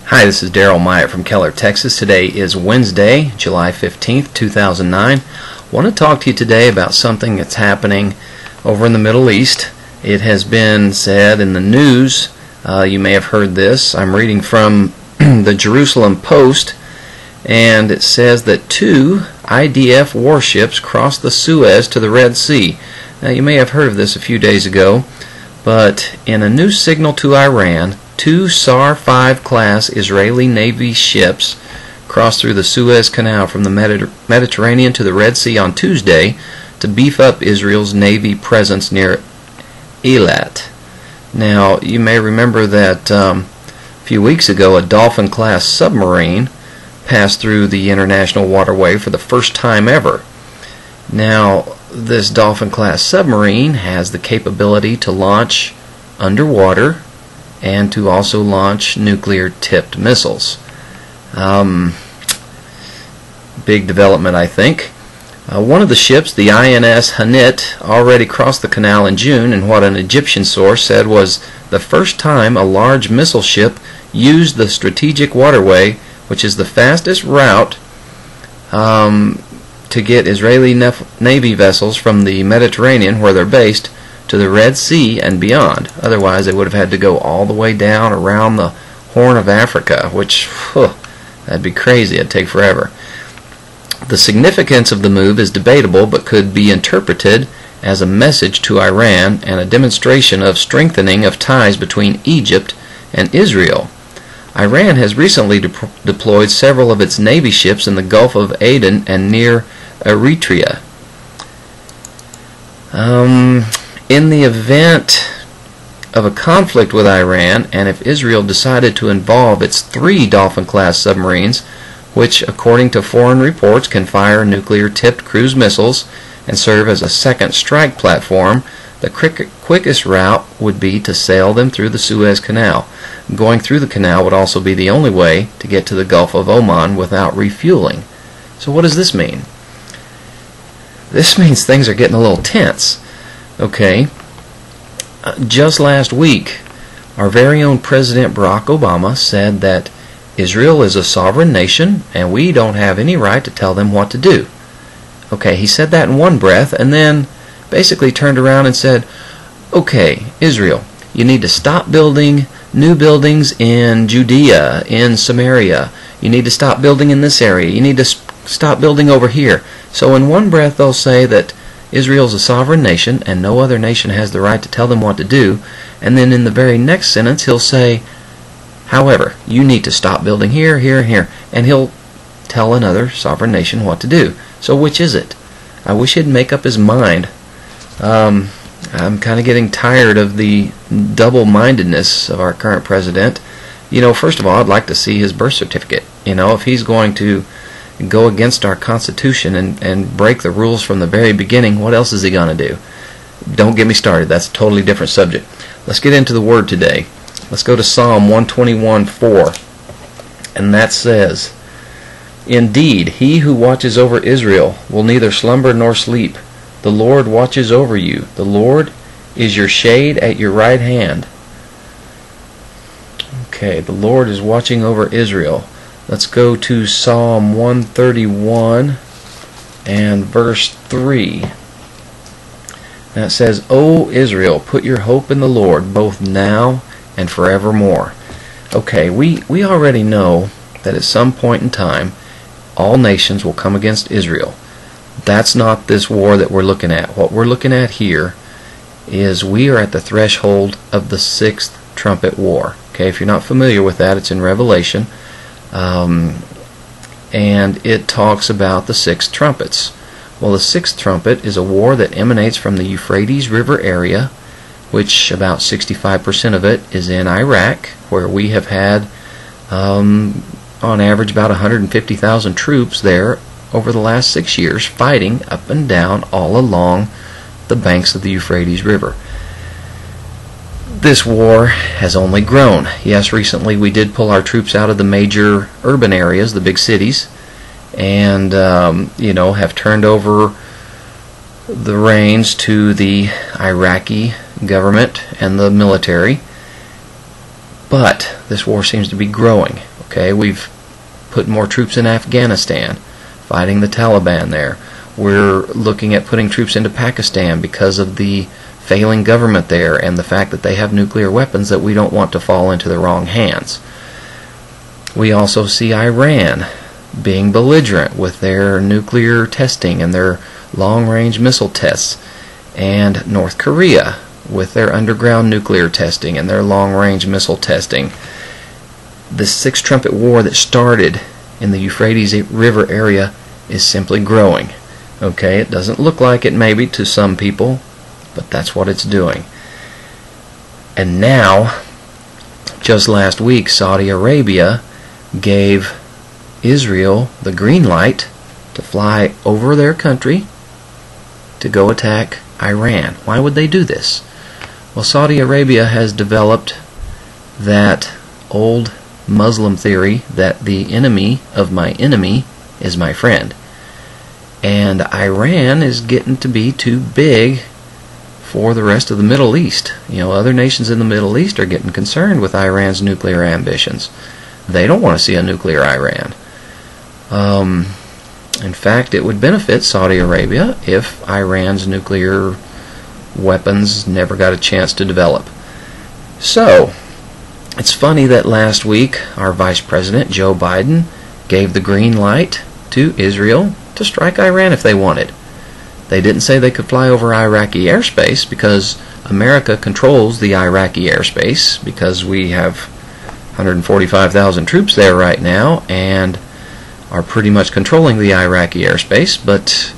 Hi, this is Daryl Myatt from Keller, Texas. Today is Wednesday, July 15th, 2009. I want to talk to you today about something that's happening over in the Middle East. It has been said in the news, you may have heard this. I'm reading from the Jerusalem Post, and it says that 2 IDF warships crossed the Suez to the Red Sea. Now, you may have heard of this a few days ago, but in a new signal to Iran, 2 SAR 5 class Israeli Navy ships crossed through the Suez Canal from the Mediterranean to the Red Sea on Tuesday to beef up Israel's Navy presence near Eilat. Now, you may remember that a few weeks ago a Dolphin class submarine passed through the international waterway for the first time ever. Now, this Dolphin class submarine has the capability to launch underwater and to also launch nuclear-tipped missiles. Big development, I think. One of the ships, the INS Hanit, already crossed the canal in June, and what an Egyptian source said was the first time a large missile ship used the strategic waterway, which is the fastest route to get Israeli Navy vessels from the Mediterranean, where they're based, to the Red Sea and beyond. Otherwise, they would have had to go all the way down around the Horn of Africa, which, that'd be crazy. It'd take forever. The significance of the move is debatable, but could be interpreted as a message to Iran and a demonstration of strengthening of ties between Egypt and Israel. Iran has recently deployed several of its Navy ships in the Gulf of Aden and near Eritrea. In the event of a conflict with Iran, and if Israel decided to involve its 3 Dolphin-class submarines, which, according to foreign reports, can fire nuclear-tipped cruise missiles and serve as a second strike platform, the quickest route would be to sail them through the Suez Canal. Going through the canal would also be the only way to get to the Gulf of Oman without refueling. So what does this mean? This means things are getting a little tense. Okay, just last week, our very own President Barack Obama said that Israel is a sovereign nation and we don't have any right to tell them what to do. Okay, he said that in one breath and then basically turned around and said, okay, Israel, you need to stop building new buildings in Judea, in Samaria. You need to stop building in this area. You need to stop building over here. So in one breath they'll say that Israel's a sovereign nation and no other nation has the right to tell them what to do, and then in the very next sentence he'll say, however, you need to stop building here, here, and here, and he'll tell another sovereign nation what to do. So which is it? I wish he'd make up his mind. I'm kind of getting tired of the double-mindedness of our current president. You know, first of all, I'd like to see his birth certificate. You know, if he's going to go against our Constitution and break the rules from the very beginning, what else is he going to do? Don't get me started. That's a totally different subject. Let's get into the Word today. Let's go to Psalm 121:4, and that says, indeed, he who watches over Israel will neither slumber nor sleep. The Lord watches over you. The Lord is your shade at your right hand. Okay, the Lord is watching over Israel. Let's go to Psalm 131 and verse 3. That says, O Israel, put your hope in the Lord, both now and forevermore. Okay, we already know that at some point in time, all nations will come against Israel. That's not this war that we're looking at. What we're looking at here is we are at the threshold of the 6th trumpet war. Okay, if you're not familiar with that, it's in Revelation. And it talks about the 6 trumpets. Well, the 6th trumpet is a war that emanates from the Euphrates River area, which about 65% of it is in Iraq, where we have had on average about 150,000 troops there over the last 6 years fighting up and down all along the banks of the Euphrates River. This war has only grown. Yes, recently we did pull our troops out of the major urban areas, the big cities, and have turned over the reins to the Iraqi government and the military. But this war seems to be growing. Okay, we've put more troops in Afghanistan, fighting the Taliban there. We're looking at putting troops into Pakistan because of the failing government there and the fact that they have nuclear weapons that we don't want to fall into the wrong hands. We also see Iran being belligerent with their nuclear testing and their long-range missile tests, and North Korea with their underground nuclear testing and their long-range missile testing. The Sixth Trumpet War that started in the Euphrates River area is simply growing. Okay, it doesn't look like it maybe to some people, but that's what it's doing. And now, just last week, Saudi Arabia gave Israel the green light to fly over their country to go attack Iran. Why would they do this? Well, Saudi Arabia has developed that old Muslim theory that the enemy of my enemy is my friend. And Iran is getting to be too big for the rest of the Middle East. You know, other nations in the Middle East are getting concerned with Iran's nuclear ambitions. They don't want to see a nuclear Iran. In fact, it would benefit Saudi Arabia if Iran's nuclear weapons never got a chance to develop. So, it's funny that last week our Vice President, Joe Biden, gave the green light to Israel to strike Iran if they wanted. They didn't say they could fly over Iraqi airspace because America controls the Iraqi airspace because we have 145,000 troops there right now and are pretty much controlling the Iraqi airspace, but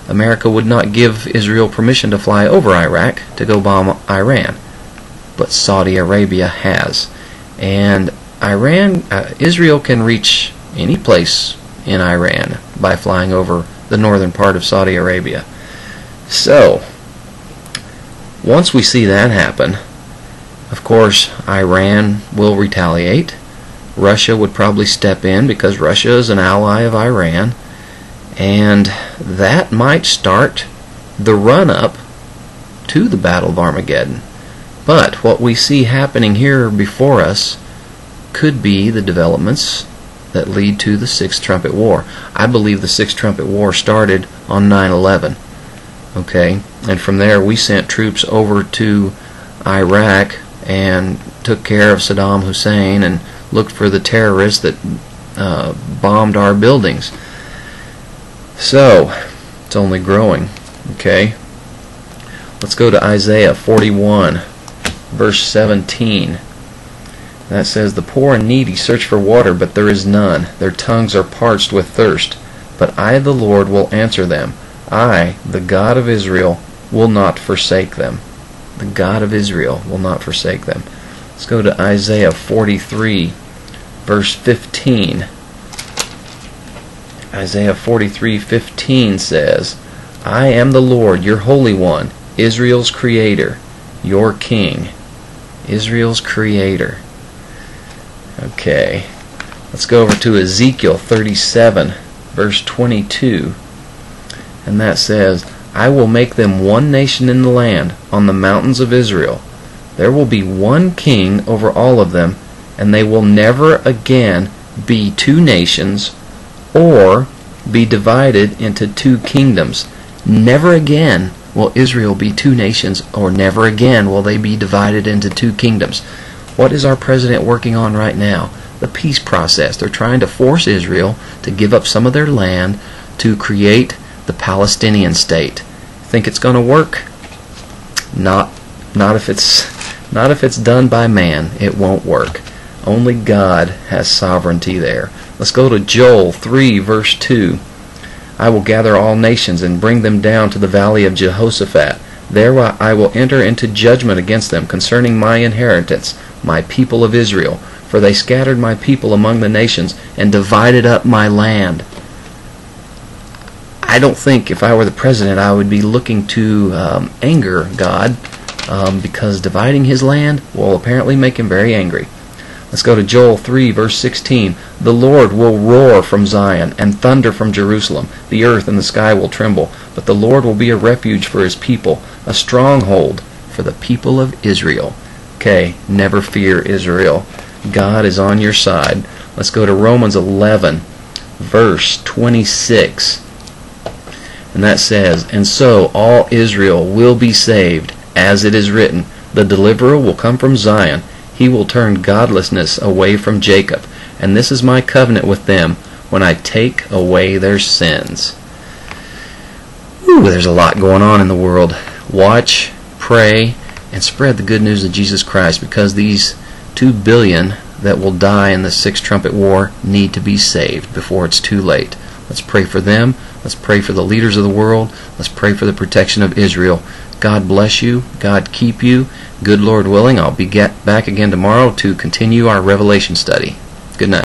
America would not give Israel permission to fly over Iraq to go bomb Iran. But Saudi Arabia has. And Israel can reach any place in Iran by flying over the northern part of Saudi Arabia. So, once we see that happen, of course, Iran will retaliate. Russia would probably step in because Russia is an ally of Iran. And that might start the run-up to the Battle of Armageddon. But what we see happening here before us could be the developments that lead to the Sixth Trumpet War. I believe the Sixth Trumpet War started on 9/11. Okay, and from there we sent troops over to Iraq and took care of Saddam Hussein and looked for the terrorists that bombed our buildings. So, it's only growing. Okay, let's go to Isaiah 41. Verse 17. That says, "The poor and needy search for water, but there is none. Their tongues are parched with thirst. But I, the Lord, will answer them. I, the God of Israel, will not forsake them." The God of Israel will not forsake them. Let's go to Isaiah 43, verse 15. Isaiah 43:15 says, "I am the Lord, your Holy One, Israel's Creator, your King." Israel's Creator. Okay, let's go over to Ezekiel 37, verse 22. And that says, "I will make them one nation in the land, on the mountains of Israel. There will be one king over all of them, and they will never again be two nations, or be divided into two kingdoms." Never again will Israel be two nations, or never again will they be divided into two kingdoms. What is our president working on right now? The peace process. They're trying to force Israel to give up some of their land to create the Palestinian state. Think it's going to work? Not if it's done by man. It won't work. Only God has sovereignty there. Let's go to Joel 3, verse 2. "I will gather all nations and bring them down to the valley of Jehoshaphat. There I will enter into judgment against them concerning my inheritance, my people of Israel. For they scattered my people among the nations and divided up my land." I don't think if I were the president I would be looking to anger God because dividing his land will apparently make him very angry. Let's go to Joel 3, verse 16. "The Lord will roar from Zion and thunder from Jerusalem. The earth and the sky will tremble, but the Lord will be a refuge for his people, a stronghold for the people of Israel." Okay, never fear Israel. God is on your side. Let's go to Romans 11, verse 26. And that says, "And so all Israel will be saved, as it is written, the deliverer will come from Zion. He will turn godlessness away from Jacob. And this is my covenant with them, when I take away their sins." Ooh, there's a lot going on in the world. Watch, pray, and spread the good news of Jesus Christ, because these 2 billion that will die in the 6th trumpet war need to be saved before it's too late. Let's pray for them. Let's pray for the leaders of the world. Let's pray for the protection of Israel. God bless you. God keep you. Good Lord willing, I'll be back again tomorrow to continue our Revelation study. Good night.